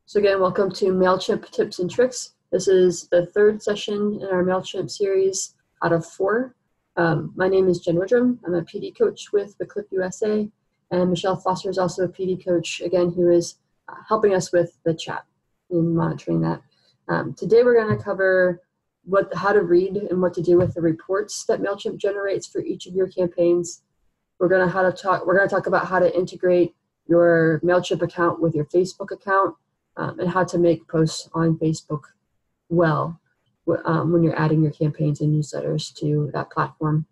So again, welcome to MailChimp Tips and Tricks. This is the third session in our MailChimp series out of 4. My name is Jen Woodrum. I'm a PD coach with the Clip USA, and Michelle Foster is also a PD coach, again, who is helping us with the chat and monitoring that. Today we're going to cover how to read and what to do with the reports that MailChimp generates for each of your campaigns. We're going to talk about how to integrate your MailChimp account with your Facebook account, and how to make posts on Facebook well when you're adding your campaigns and newsletters to that platform.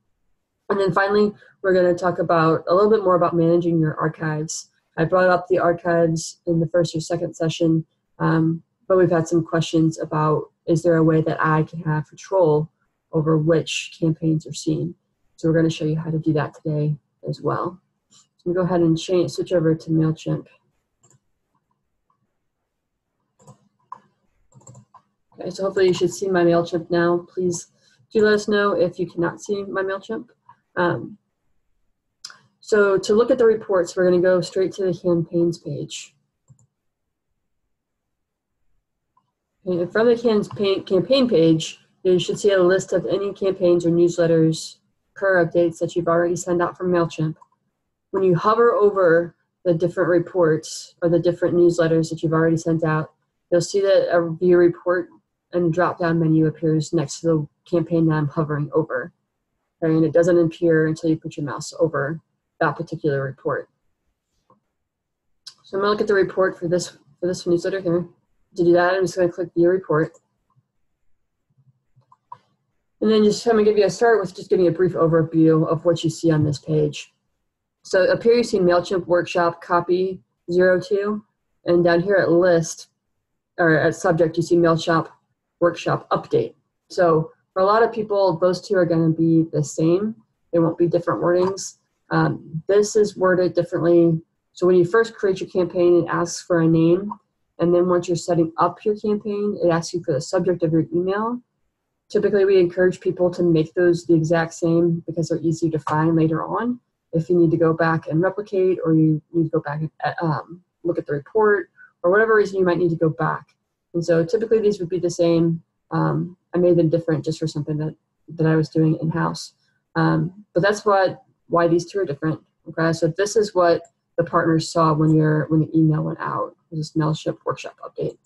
And then finally, we're going to talk about a little bit more about managing your archives. I brought up the archives in the first or second session, but we've had some questions about, is there a way that I can have control over which campaigns are seen? So we're going to show you how to do that today as well. So I'm going to go ahead and switch over to MailChimp. Okay, so hopefully you should see my MailChimp now. Please do let us know if you cannot see my MailChimp. So to look at the reports, we're going to go straight to the campaigns page. And from the campaign page, you should see a list of any campaigns or newsletters, per updates that you've already sent out from MailChimp. When you hover over the different reports or the different newsletters that you've already sent out, you'll see that a view report and drop-down menu appears next to the campaign that I'm hovering over. Okay, and it doesn't appear until you put your mouse over that particular report. So I'm going to look at the report for this newsletter here. To do that, I'm just going to click View Report. And then just I'm going to give you a start with just giving you a brief overview of what you see on this page. So up here you see MailChimp Workshop Copy 02, and down here at List, or at Subject, you see MailChimp Workshop Update. So for a lot of people, those two are going to be the same. They won't be different wordings. This is worded differently. So when you first create your campaign, it asks for a name. And then once you're setting up your campaign, it asks you for the subject of your email. Typically, we encourage people to make those the exact same because they're easy to find later on. If you need to go back and replicate, or you need to go back and look at the report, or whatever reason you might need to go back. And so typically these would be the same. I made them different just for something that I was doing in-house. But that's why these two are different. Okay, so this is what the partners saw when the email went out. This MailChimp Workshop Update.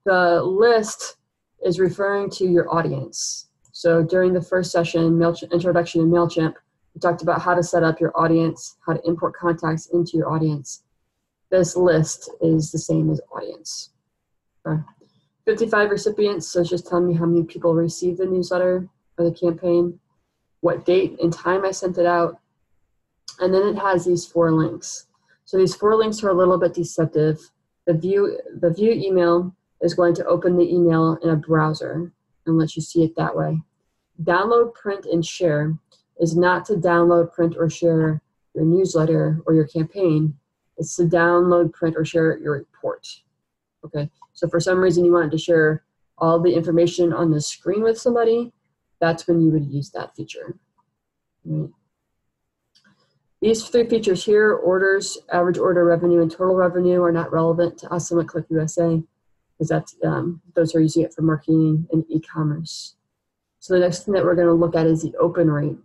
The list is referring to your audience. So during the first session, Introduction to MailChimp, we talked about how to set up your audience, how to import contacts into your audience. This list is the same as audience. Okay. 55 recipients, so it's just telling me how many people received the newsletter or the campaign, what date and time I sent it out, and then it has these 4 links. So these 4 links are a little bit deceptive. The view email is going to open the email in a browser and let you see it that way. Download, print, and share is not to download, print, or share your newsletter or your campaign. It's to download, print, or share your report. Okay, so for some reason you wanted to share all the information on the screen with somebody, that's when you would use that feature. Right. These 3 features here, orders, average order revenue, and total revenue, are not relevant to us at Clip USA, because those are using it for marketing and e-commerce. So the next thing that we're going to look at is the open rate,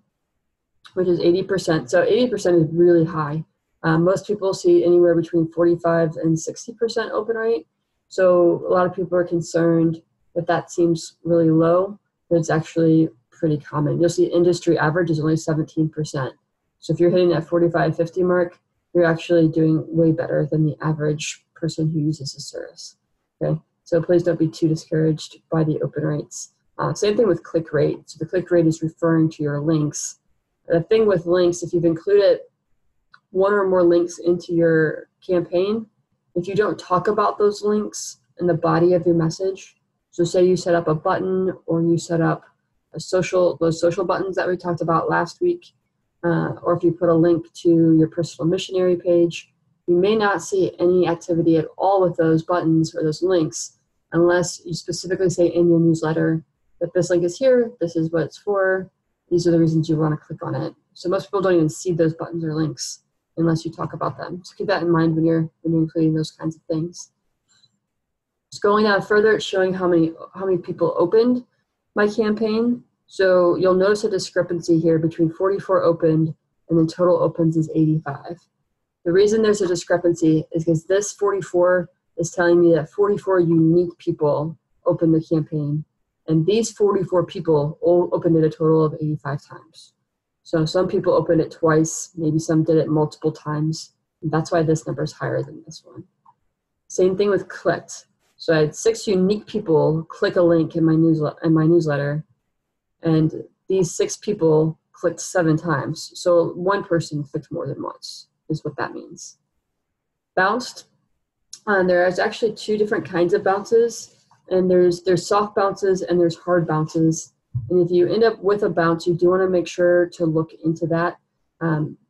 which is 80%. So 80% is really high. Most people see anywhere between 45 and 60% open rate. So a lot of people are concerned that seems really low, but it's actually pretty common. You'll see industry average is only 17%. So if you're hitting that 45, 50 mark, you're actually doing way better than the average person who uses the service. Okay, so please don't be too discouraged by the open rates. Same thing with click rate. So the click rate is referring to your links. The thing with links, if you've included 1 or more links into your campaign, if you don't talk about those links in the body of your message, so say you set up a button or you set up those social buttons that we talked about last week, or if you put a link to your personal missionary page, you may not see any activity at all with those buttons or those links unless you specifically say in your newsletter that this link is here, this is what it's for, these are the reasons you want to click on it. So most people don't even see those buttons or links unless you talk about them. So keep that in mind when you're including those kinds of things. Going down further, it's showing how many people opened my campaign. So you'll notice a discrepancy here between 44 opened and then total opens is 85. The reason there's a discrepancy is because this 44 is telling me that 44 unique people opened the campaign, and these 44 people all opened it a total of 85 times. So some people opened it twice, maybe some did it multiple times. That's why this number is higher than this one. Same thing with clicked. So I had 6 unique people click a link in my newsletter, and these 6 people clicked 7 times. So one person clicked more than once is what that means. Bounced. There's actually 2 different kinds of bounces, and there's soft bounces and there's hard bounces. And if you end up with a bounce, you do want to make sure to look into that.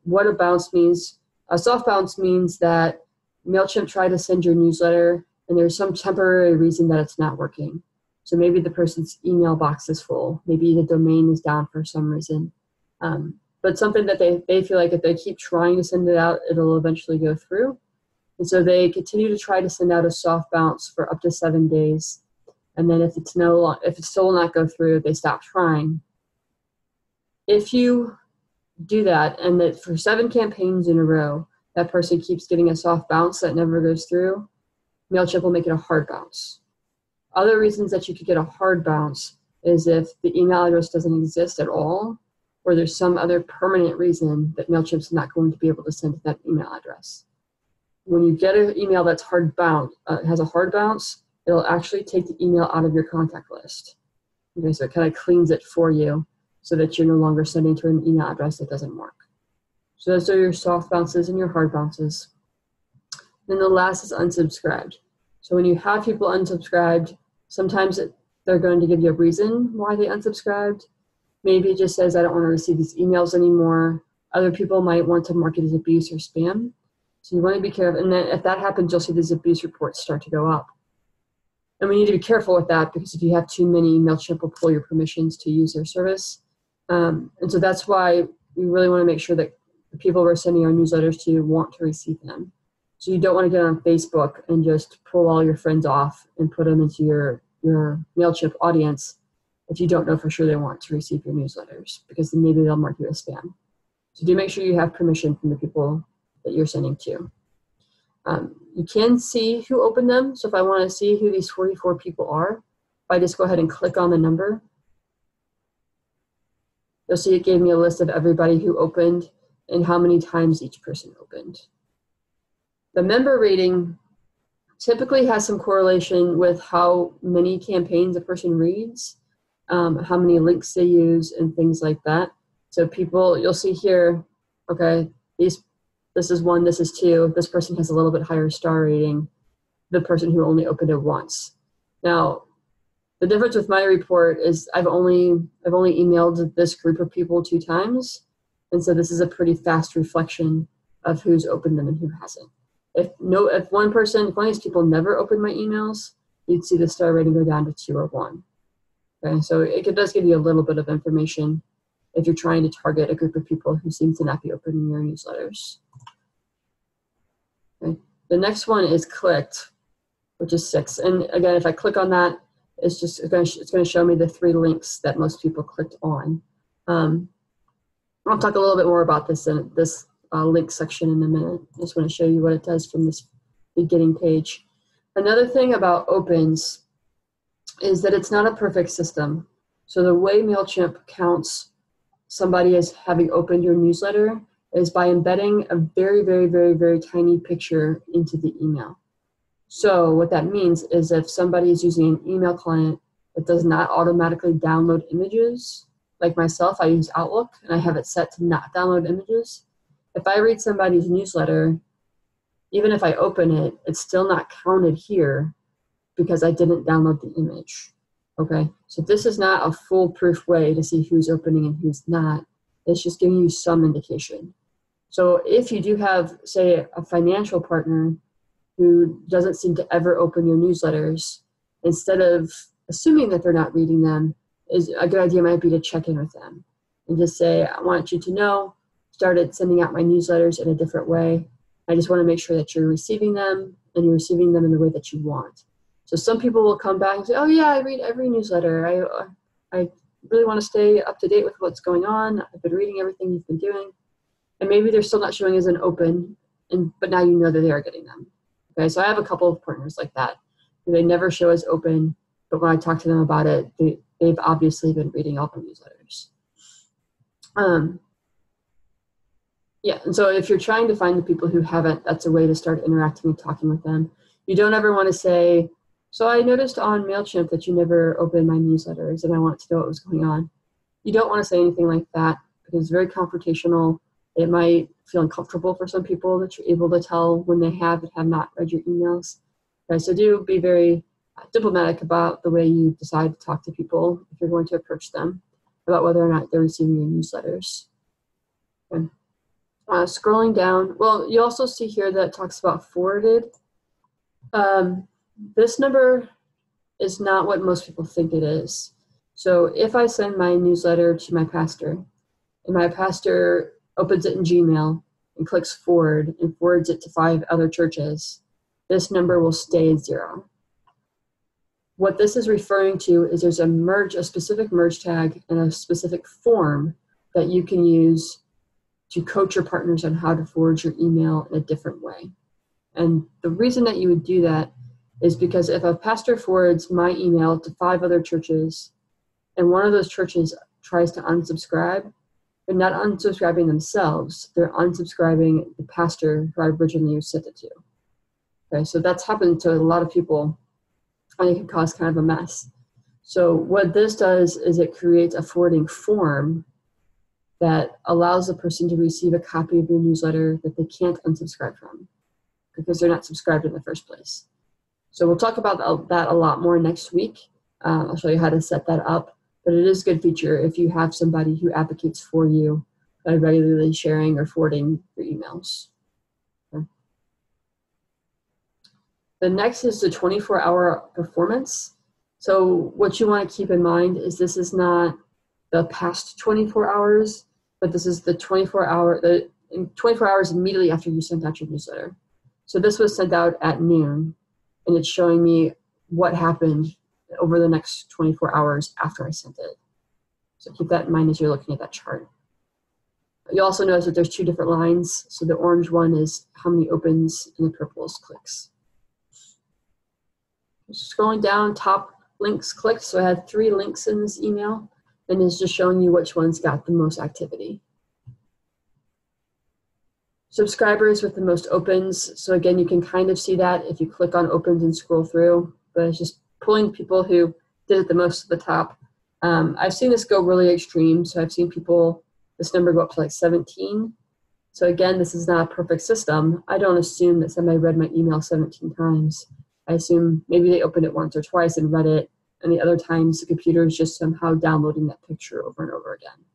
What a bounce means, a soft bounce means that MailChimp tried to send your newsletter and there's some temporary reason that it's not working. So maybe the person's email box is full. Maybe the domain is down for some reason. But something that they feel like if they keep trying to send it out, it'll eventually go through. And so they continue to try to send out a soft bounce for up to 7 days. And then if it still will not go through, they stop trying. If you do that and that for 7 campaigns in a row, that person keeps getting a soft bounce that never goes through, MailChimp will make it a hard bounce. Other reasons that you could get a hard bounce is if the email address doesn't exist at all, or there's some other permanent reason that MailChimp's not going to be able to send to that email address. When you get an email that's has a hard bounce, it'll actually take the email out of your contact list. Okay, so it kind of cleans it for you so that you're no longer sending to an email address that doesn't work. So those are your soft bounces and your hard bounces. Then the last is unsubscribed. So when you have people unsubscribed, sometimes they're going to give you a reason why they unsubscribed. Maybe it just says, I don't want to receive these emails anymore. Other people might want to mark it as abuse or spam. So you want to be careful. And then if that happens, you'll see these abuse reports start to go up. And we need to be careful with that because if you have too many, MailChimp will pull your permissions to use their service. And so that's why we really want to make sure that the people we're sending our newsletters to want to receive them. So you don't want to get on Facebook and just pull all your friends off and put them into your MailChimp audience if you don't know for sure they want to receive your newsletters, because then maybe they'll mark you as spam. So do make sure you have permission from the people that you're sending to. You can see who opened them. So if I want to see who these 44 people are, if I just go ahead and click on the number, you'll see it gave me a list of everybody who opened and how many times each person opened. The member rating typically has some correlation with how many campaigns a person reads, how many links they use, and things like that. So people, you'll see here, okay, this is 1, this is 2. This person has a little bit higher star rating, the person who only opened it once. Now, the difference with my report is I've only emailed this group of people 2 times, and so this is a pretty fast reflection of who's opened them and who hasn't. If one of these people never opened my emails, you'd see the star rating go down to 2 or 1. Okay, so it does give you a little bit of information if you're trying to target a group of people who seem to not be opening your newsletters. Okay. The next one is clicked, which is 6. And again, if I click on that, it's going to show me the 3 links that most people clicked on. I'll talk a little bit more about this in this link section in a minute. I just want to show you what it does from this beginning page. Another thing about opens is that it's not a perfect system. So the way MailChimp counts somebody as having opened your newsletter is by embedding a very, very, very, very tiny picture into the email. So what that means is if somebody is using an email client that does not automatically download images, like myself, I use Outlook and I have it set to not download images. If I read somebody's newsletter, even if I open it, it's still not counted here because I didn't download the image. Okay, so this is not a foolproof way to see who's opening and who's not. It's just giving you some indication. So if you do have, say, a financial partner who doesn't seem to ever open your newsletters, instead of assuming that they're not reading them, is a good idea might be to check in with them and just say, I want you to know, started sending out my newsletters in a different way. I just want to make sure that you're receiving them and you're receiving them in the way that you want. So some people will come back and say, oh yeah, I read every newsletter. I really want to stay up to date with what's going on. I've been reading everything you've been doing. And maybe they're still not showing as an open, but now you know that they are getting them. Okay, so I have a couple of partners like that. They never show as open, but when I talk to them about it, they've obviously been reading all the newsletters. Yeah, and so if you're trying to find the people who haven't, that's a way to start interacting and talking with them. You don't ever want to say, so I noticed on MailChimp that you never opened my newsletters and I wanted to know what was going on. You don't want to say anything like that because it's very confrontational. It might feel uncomfortable for some people that you're able to tell when they have and have not read your emails. Okay, so do be very diplomatic about the way you decide to talk to people if you're going to approach them about whether or not they're receiving your newsletters. Okay. Scrolling down, well, you also see here that it talks about forwarded. This number is not what most people think it is. So if I send my newsletter to my pastor, and my pastor opens it in Gmail and clicks forward and forwards it to 5 other churches, this number will stay at 0. What this is referring to is there's a specific merge tag and a specific form that you can use to coach your partners on how to forward your email in a different way. And the reason that you would do that is because if a pastor forwards my email to 5 other churches and one of those churches tries to unsubscribe, they're not unsubscribing themselves, they're unsubscribing the pastor who I originally sent it to. Okay, so that's happened to a lot of people and it can cause kind of a mess. So what this does is it creates a forwarding form that allows the person to receive a copy of your newsletter that they can't unsubscribe from because they're not subscribed in the first place. So we'll talk about that a lot more next week. I'll show you how to set that up, but it is a good feature if you have somebody who advocates for you by regularly sharing or forwarding your emails. Okay. The next is the 24-hour performance. So what you want to keep in mind is this is not the past 24 hours, but this is the 24 hours immediately after you sent out your newsletter. So this was sent out at noon, and it's showing me what happened over the next 24 hours after I sent it. So keep that in mind as you're looking at that chart. You also notice that there's 2 different lines. So the orange one is how many opens, and the purple is clicks. Scrolling down, top links clicked. So I had 3 links in this email, and it's just showing you which ones got the most activity. Subscribers with the most opens. So again, you can kind of see that if you click on opens and scroll through, but it's just pulling people who did it the most to the top. I've seen this go really extreme. So I've seen this number go up to like 17. So again, this is not a perfect system. I don't assume that somebody read my email 17 times. I assume maybe they opened it once or twice and read it, and the other times the computer is just somehow downloading that picture over and over again.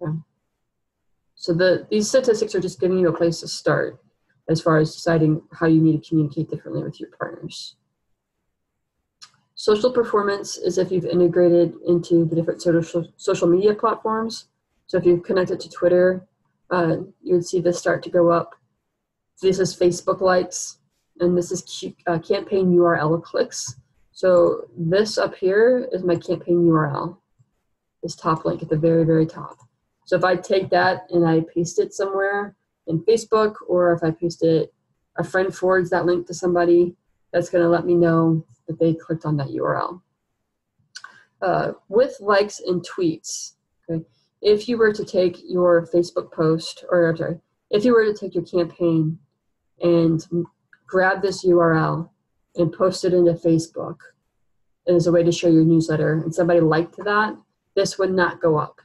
Yeah. So these statistics are just giving you a place to start as far as deciding how you need to communicate differently with your partners. Social performance is if you've integrated into the different social media platforms. So if you've connected to Twitter, you would see this start to go up. This is Facebook likes, and this is campaign URL clicks. So this up here is my campaign URL, this top link at the very, very top. So if I take that and I paste it somewhere in Facebook, or if I paste it, a friend forwards that link to somebody, that's going to let me know that they clicked on that URL. With likes and tweets, okay, if you were to take your Facebook post, or I'm sorry, if you were to take your campaign and grab this URL and post it into Facebook as a way to share your newsletter, and somebody liked that, this would not go up.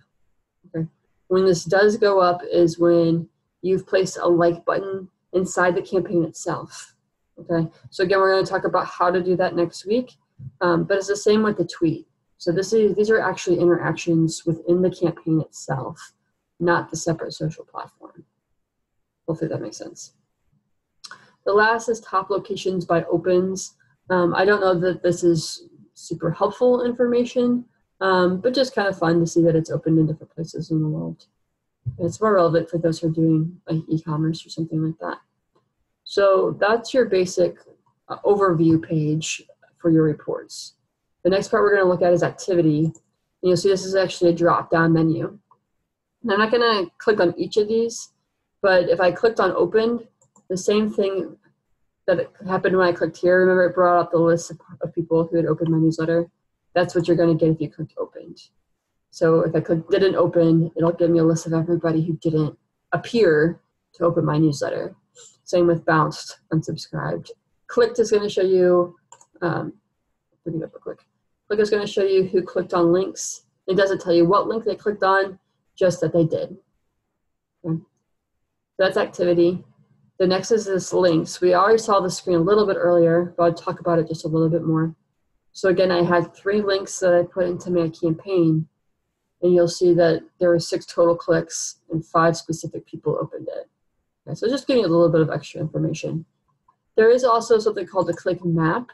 Okay. When this does go up is when you've placed a like button inside the campaign itself. Okay. So again, we're going to talk about how to do that next week, but it's the same with the tweet. So these are actually interactions within the campaign itself, not the separate social platform. Hopefully that makes sense. The last is top locations by opens. I don't know that this is super helpful information, but just kind of fun to see that it's opened in different places in the world. It's more relevant for those who are doing like e-commerce or something like that. So that's your basic overview page for your reports. The next part we're going to look at is activity. And you'll see this is actually a drop-down menu. And I'm not going to click on each of these, but if I clicked on opened, the same thing that happened when I clicked here, remember it brought up the list of people who had opened my newsletter. That's what you're going to get if you clicked opened. So if I click didn't open, it'll give me a list of everybody who didn't appear to open my newsletter. Same with bounced, unsubscribed. Clicked is going to show you, bring it up real quick. Click is going to show you who clicked on links. It doesn't tell you what link they clicked on, just that they did. Okay. So that's activity. The next is this links. We already saw the screen a little bit earlier, but I'll talk about it just a little bit more. So again, I had 3 links that I put into my campaign, and you'll see that there were 6 total clicks and 5 specific people opened it. Okay, so just giving you a little bit of extra information. There is also something called the click map.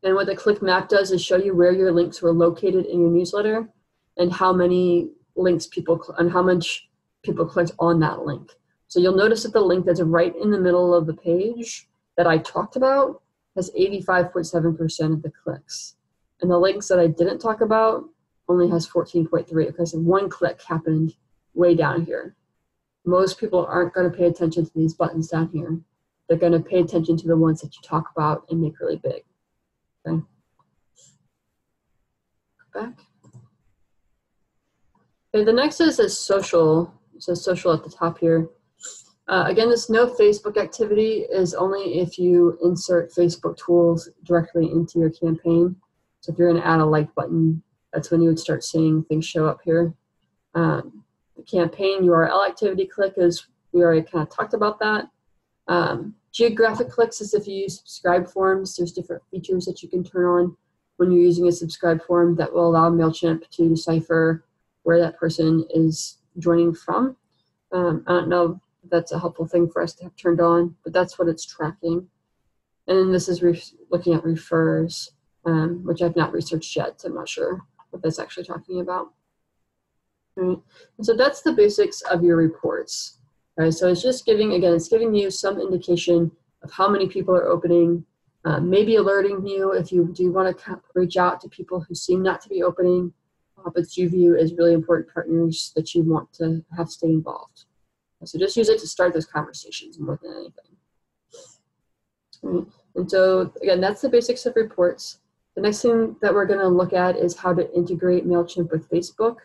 And what the click map does is show you where your links were located in your newsletter and how many links and how much people clicked on that link. So you'll notice that the link that's right in the middle of the page that I talked about has 85.7% of the clicks. And the links that I didn't talk about only has 14.3 because one click happened way down here. Most people aren't going to pay attention to these buttons down here. They're going to pay attention to the ones that you talk about and make really big. Okay. Go back. Okay, the next is a social. It says social at the top here. Again, this no Facebook activity is only if you insert Facebook tools directly into your campaign. So if you're going to add a like button, that's when you would start seeing things show up here. The campaign URL activity click is, we already kind of talked about that. Geographic clicks is if you use subscribe forms. There's different features that you can turn on when you're using a subscribe form that will allow MailChimp to decipher where that person is joining from. I don't know if that's a helpful thing for us to have turned on, but that's what it's tracking. And then this is looking at refers, which I've not researched yet, so I'm not sure what that's actually talking about. All right. And so that's the basics of your reports. All right, so it's just giving, again, it's giving you some indication of how many people are opening, maybe alerting you if you do want to reach out to people who seem not to be opening, but you view as really important partners that you want to have stay involved. So just use it to start those conversations more than anything. Right. And so, again, that's the basics of reports. The next thing that we're going to look at is how to integrate MailChimp with Facebook.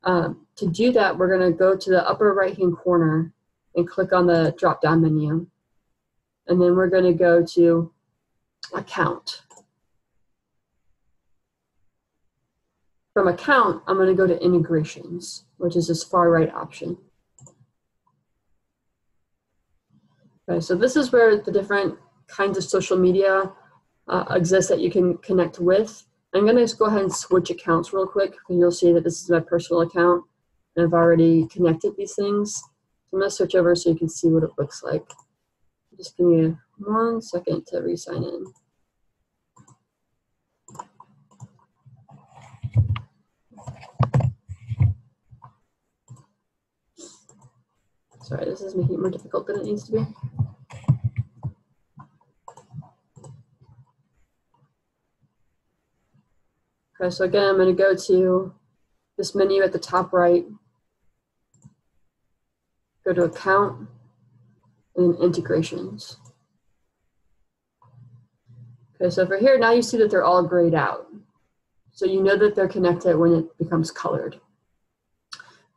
To do that, we're going to go to the upper right-hand corner and click on the drop-down menu. And then we're going to go to Account. From Account, I'm going to go to Integrations, which is this far right option. Okay, so this is where the different kinds of social media exist that you can connect with. I'm going to just go ahead and switch accounts real quick, and you'll see that this is my personal account, and I've already connected these things. So I'm going to switch over so you can see what it looks like. Just give me 1 second to re-sign in. Sorry, this is making it more difficult than it needs to be. Okay, so again, I'm going to go to this menu at the top right, go to Account, and Integrations. Okay, so for here, now you see that they're all grayed out. So you know that they're connected when it becomes colored.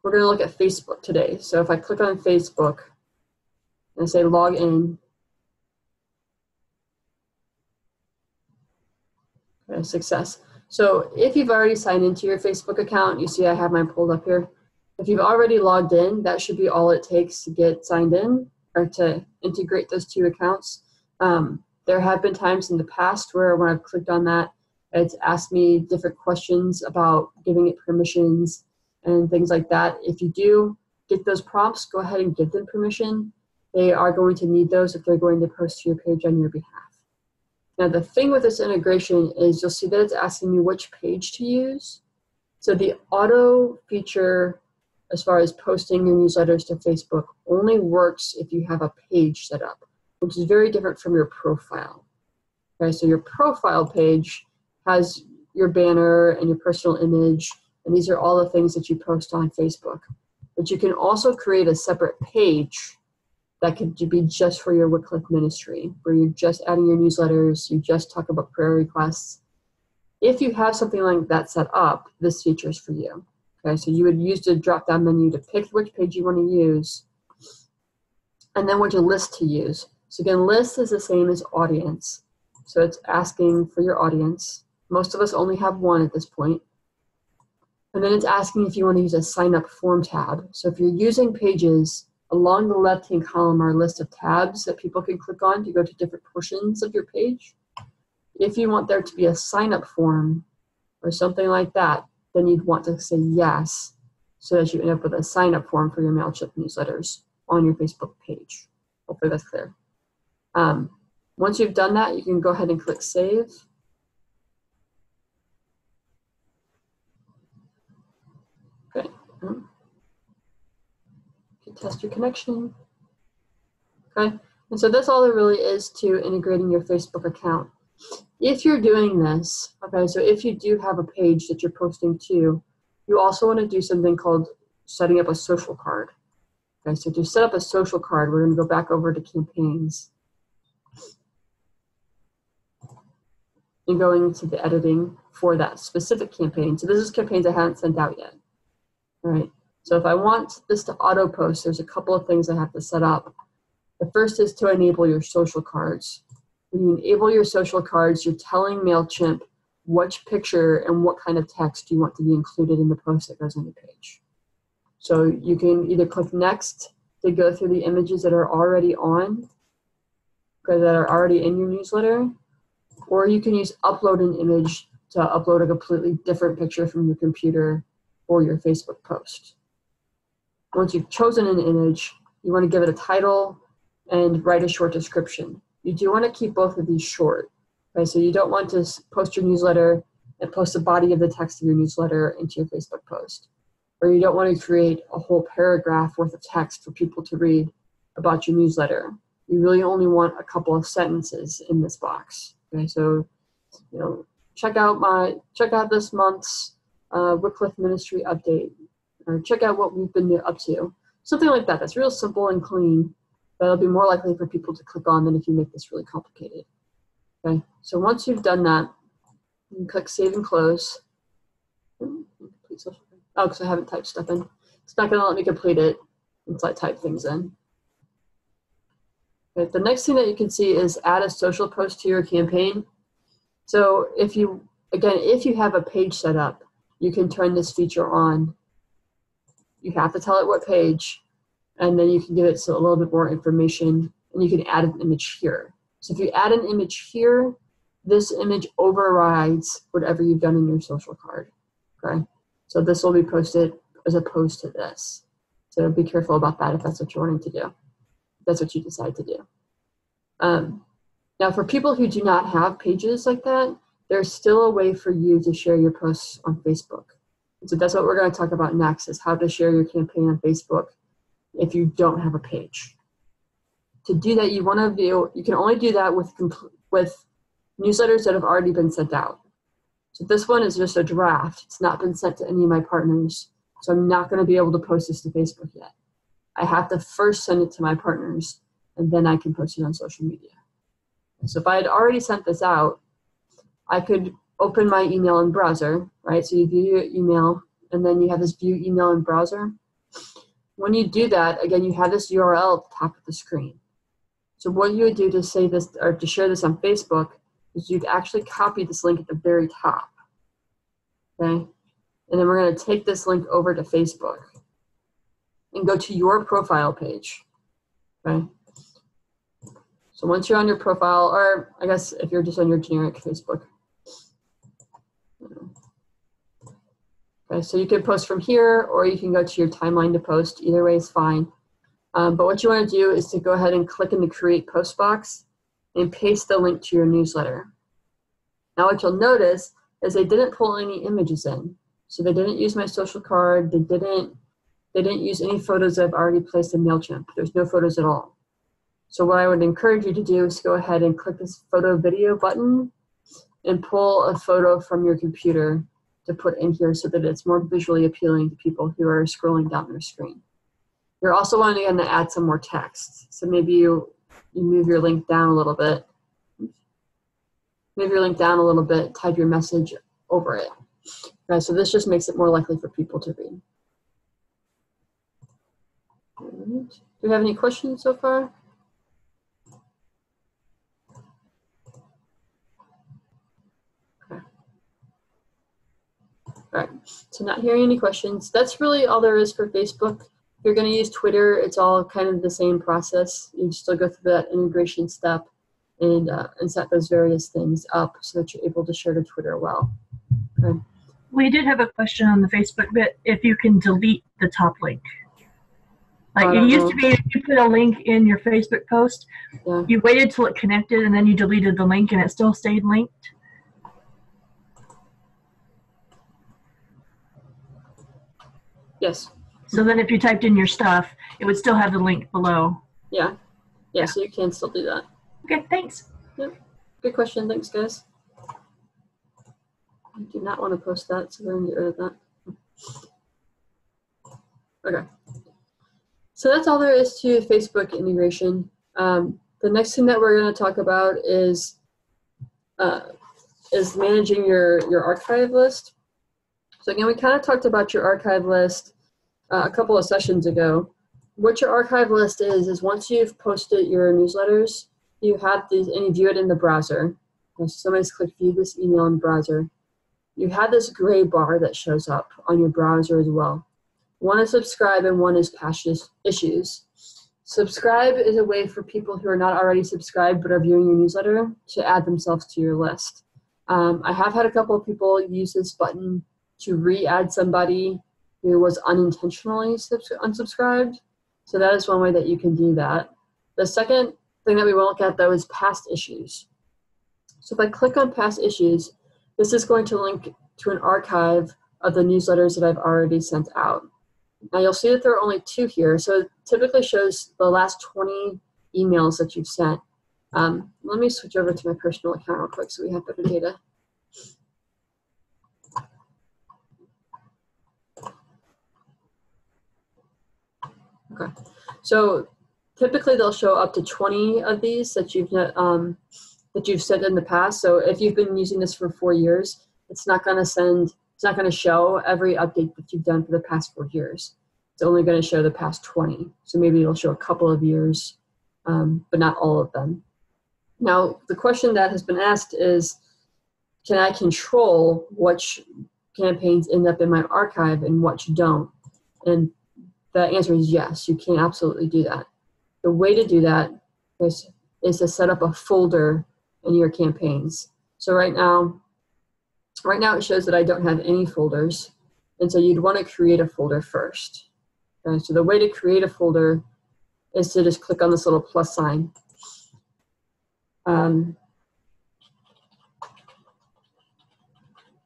We're going to look at Facebook today. So if I click on Facebook and say log in, okay, success. So if you've already signed into your Facebook account, you see I have mine pulled up here. If you've already logged in, that should be all it takes to get signed in or to integrate those 2 accounts. There have been times in the past where when I've clicked on that, it's asked me different questions about giving it permissions and things like that. If you do get those prompts, go ahead and give them permission. They are going to need those if they're going to post to your page on your behalf. Now, the thing with this integration is you'll see that it's asking you which page to use. So the auto feature, as far as posting your newsletters to Facebook, only works if you have a page set up, which is very different from your profile. Okay, so your profile page has your banner and your personal image, and these are all the things that you post on Facebook. But you can also create a separate page that could be just for your Wycliffe ministry, where you're just adding your newsletters, you just talk about prayer requests. If you have something like that set up, this feature is for you. Okay, so you would use the drop-down menu to pick which page you want to use, and then which list to use. So again, list is the same as audience. So it's asking for your audience. Most of us only have one at this point. And then it's asking if you want to use a sign up form tab. So if you're using Pages, along the left-hand column are a list of tabs that people can click on to go to different portions of your page. If you want there to be a sign up form or something like that, then you'd want to say yes, so that you end up with a sign up form for your MailChimp newsletters on your Facebook page. Hopefully that's clear. Once you've done that, you can go ahead and click Save. Okay. Test your connection. Okay. And so that's all there really is to integrating your Facebook account. If you're doing this, okay, so if you do have a page that you're posting to, you also want to do something called setting up a social card. Okay, so to set up a social card, we're going to go back over to campaigns and going into the editing for that specific campaign. So this is campaigns I haven't sent out yet. All right. So if I want this to auto post, there's a couple of things I have to set up. The first is to enable your social cards. When you enable your social cards, you're telling MailChimp which picture and what kind of text you want to be included in the post that goes on the page. So you can either click Next to go through the images that are already on, or that are already in your newsletter, or you can use Upload an Image to upload a completely different picture from your computer or your Facebook post. Once you've chosen an image, you want to give it a title and write a short description. You do want to keep both of these short. Okay, so you don't want to post your newsletter and post the body of the text of your newsletter into your Facebook post. Or you don't want to create a whole paragraph worth of text for people to read about your newsletter. You really only want a couple of sentences in this box. Okay, so check out this month's Wycliffe Ministry update, or check out what we've been up to. Something like that. That's real simple and clean. That'll be more likely for people to click on than if you make this really complicated. Okay, so once you've done that, you can click Save and Close. Oh, because I haven't typed stuff in. It's not going to let me complete it until I type things in. Okay, the next thing that you can see is add a social post to your campaign. So if you have a page set up, you can turn this feature on. You have to tell it what page, and then you can give it a little bit more information, and you can add an image here. So if you add an image here, this image overrides whatever you've done in your social card. Okay, so this will be posted as opposed to this. So be careful about that if that's what you're wanting to do. If that's what you decide to do. Now, for people who do not have pages like that, there's still a way for you to share your posts on Facebook. So that's what we're going to talk about next, is how to share your campaign on Facebook if you don't have a page. To do that, you can only do that with newsletters that have already been sent out. So this one is just a draft. It's not been sent to any of my partners, so I'm not going to be able to post this to Facebook yet. I have to first send it to my partners, and then I can post it on social media. So if I had already sent this out, I could open my email in browser, right? So you view your email, and then you have this view email in browser. When you do that, again, you have this URL at the top of the screen. So what you would do to say this, or to share this on Facebook, is you'd actually copy this link at the very top, okay? And then we're going to take this link over to Facebook and go to your profile page, okay? So once you're on your profile, or I guess if you're just on your generic Facebook. Okay, so you can post from here, or you can go to your timeline to post. Either way is fine. But what you want to do is to go ahead and click in the Create Post box and paste the link to your newsletter. Now what you'll notice is they didn't pull any images in. So they didn't use my social card. They didn't use any photos I've already placed in MailChimp. There's no photos at all. So what I would encourage you to do is go ahead and click this photo video button and pull a photo from your computer to put in here so that it's more visually appealing to people who are scrolling down their screen. You're also wanting to add some more text. So maybe you move your link down a little bit. Move your link down a little bit, type your message over it. Okay, so this just makes it more likely for people to read. All right. Do we have any questions so far? Okay. All right, so not hearing any questions. That's really all there is for Facebook. If you're going to use Twitter, it's all kind of the same process. You still go through that integration step and set those various things up so that you're able to share to Twitter well. Okay. We did have a question on the Facebook bit, if you can delete the top link. Like it used to be, if you put a link in your Facebook post, yeah, you waited till it connected and then you deleted the link and it still stayed linked. Yes. So then if you typed in your stuff, it would still have the link below. Yeah. Yeah, so you can still do that. Okay, thanks. Yep. Good question. Thanks, guys. I do not want to post that, so we're going to get rid of that. Okay. So that's all there is to Facebook integration. The next thing that we're going to talk about is managing your archive list. So again, we kind of talked about your archive list a couple of sessions ago. What your archive list is once you've posted your newsletters, you have these, and you view it in the browser. So somebody's clicked view this email in the browser. You have this gray bar that shows up on your browser as well. One is subscribe and one is past issues. Subscribe is a way for people who are not already subscribed but are viewing your newsletter to add themselves to your list. I have had a couple of people use this button to re-add somebody who was unintentionally unsubscribed. So that is one way that you can do that. The second thing that we will look at, though, is past issues. So if I click on past issues, this is going to link to an archive of the newsletters that I've already sent out. Now you'll see that there are only 2 here, so it typically shows the last 20 emails that you've sent. Let me switch over to my personal account real quick so we have better data. Okay, so typically they'll show up to 20 of these that you've sent in the past. So if you've been using this for 4 years, it's not going to show every update that you've done for the past 4 years. It's only going to show the past 20. So maybe it'll show a couple of years, but not all of them. Now, the question that has been asked is, can I control which campaigns end up in my archive and which don't? And the answer is yes, you can absolutely do that. The way to do that is to set up a folder in your campaigns. So right now it shows that I don't have any folders, and so you'd want to create a folder first. Okay, so the way to create a folder is to just click on this little plus sign.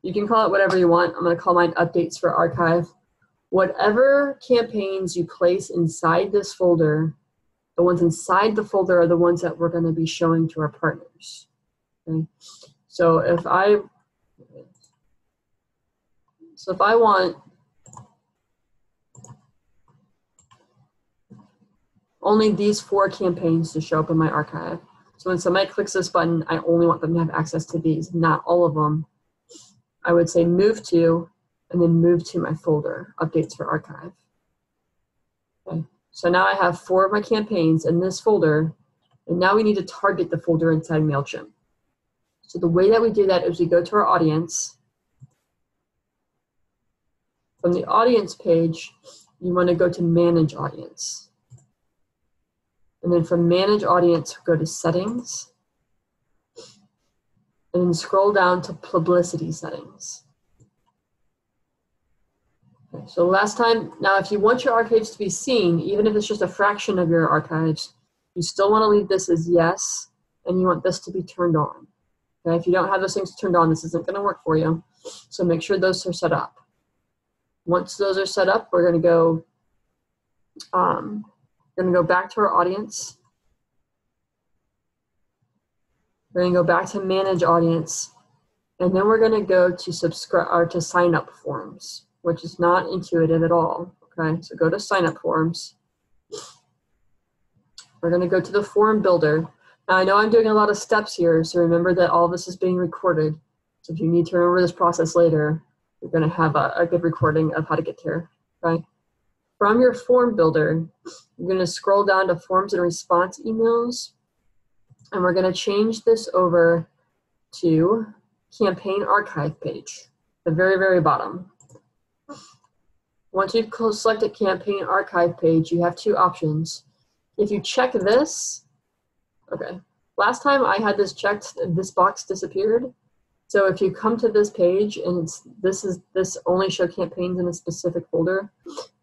You can call it whatever you want. I'm going to call mine updates for archive. Whatever campaigns you place inside this folder, the ones inside the folder are the ones that we're going to be showing to our partners. Okay? So if I want only these 4 campaigns to show up in my archive, so when somebody clicks this button, I only want them to have access to these, not all of them, I would say move to, and then move to my folder, updates for archive. Okay. So now I have 4 of my campaigns in this folder, and now we need to target the folder inside MailChimp. So the way that we do that is we go to our audience. From the audience page, you want to go to Manage Audience. And then from Manage Audience, go to Settings. And then scroll down to Publicity Settings. Okay, so last time, now if you want your archives to be seen, even if it's just a fraction of your archives, you still want to leave this as yes, and you want this to be turned on. Okay, if you don't have those things turned on, this isn't going to work for you. So make sure those are set up. Once those are set up, we're going to go back to our audience. We're going to go back to manage audience, and then we're going to go to subscribe or to sign up forms, which is not intuitive at all. Okay, so go to sign up forms. We're going to go to the form builder. Now I know I'm doing a lot of steps here, so remember that all this is being recorded. So if you need to remember this process later, you're going to have a good recording of how to get here. Okay. From your form builder, you're going to scroll down to forms and response emails, and we're going to change this over to campaign archive page, the very, very bottom. Once you've selected campaign archive page, you have two options. If you check this, okay, last time I had this checked, this box disappeared. So if you come to this page and this only show campaigns in a specific folder,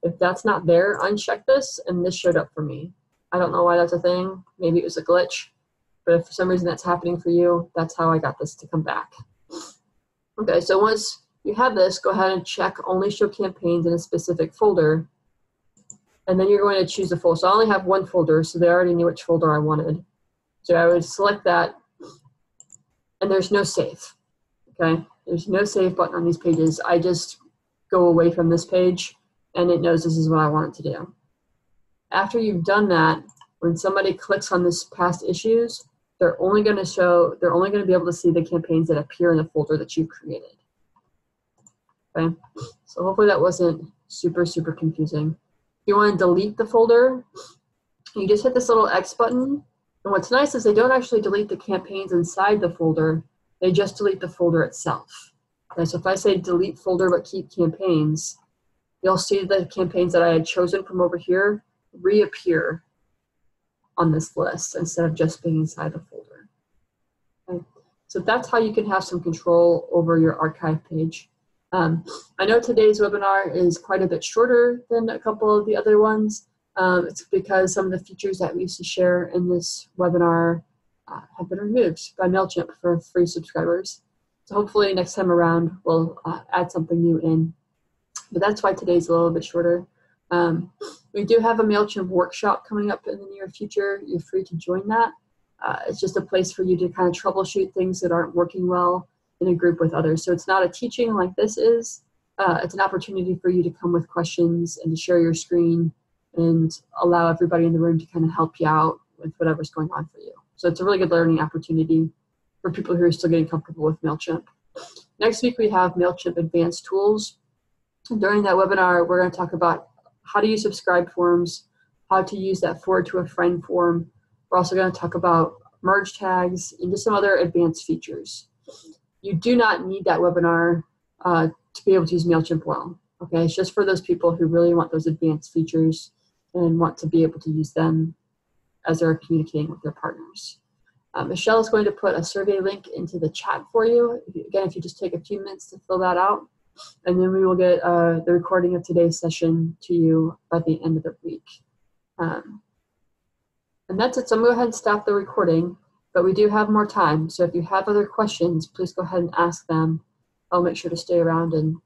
if that's not there, uncheck this and this showed up for me. I don't know why that's a thing. Maybe it was a glitch, but if for some reason that's happening for you, that's how I got this to come back. Okay, so once you have this, go ahead and check only show campaigns in a specific folder, and then you're going to choose a folder. So I only have one folder, so they already knew which folder I wanted. So I would select that, and there's no save. Okay, there's no save button on these pages. I just go away from this page, and it knows this is what I want it to do. After you've done that, when somebody clicks on this past issues, they're only going to be able to see the campaigns that appear in the folder that you've created. Okay, so hopefully that wasn't super, super confusing. If you want to delete the folder, you just hit this little X button. And what's nice is they don't actually delete the campaigns inside the folder. They just delete the folder itself. Okay, so if I say delete folder but keep campaigns, you'll see the campaigns that I had chosen from over here reappear on this list instead of just being inside the folder. Okay, so that's how you can have some control over your archive page. I know today's webinar is quite a bit shorter than a couple of the other ones. It's because some of the features that we used to share in this webinar have been removed by MailChimp for free subscribers. So hopefully next time around we'll add something new in. But that's why today's a little bit shorter. We do have a MailChimp workshop coming up in the near future. You're free to join that. It's just a place for you to kind of troubleshoot things that aren't working well in a group with others. So it's not a teaching like this is. It's an opportunity for you to come with questions and to share your screen and allow everybody in the room to kind of help you out with whatever's going on for you. So it's a really good learning opportunity for people who are still getting comfortable with MailChimp. Next week we have MailChimp Advanced Tools. During that webinar, we're going to talk about how to use subscribe forms, how to use that forward to a friend form. We're also going to talk about merge tags and just some other advanced features. You do not need that webinar to be able to use MailChimp well. Okay, it's just for those people who really want those advanced features and want to be able to use them as they're communicating with their partners. Michelle is going to put a survey link into the chat for you. Again, if you just take a few minutes to fill that out, and then we will get the recording of today's session to you by the end of the week. And that's it. So I'm going to go ahead and stop the recording, but we do have more time. So if you have other questions, please go ahead and ask them. I'll make sure to stay around and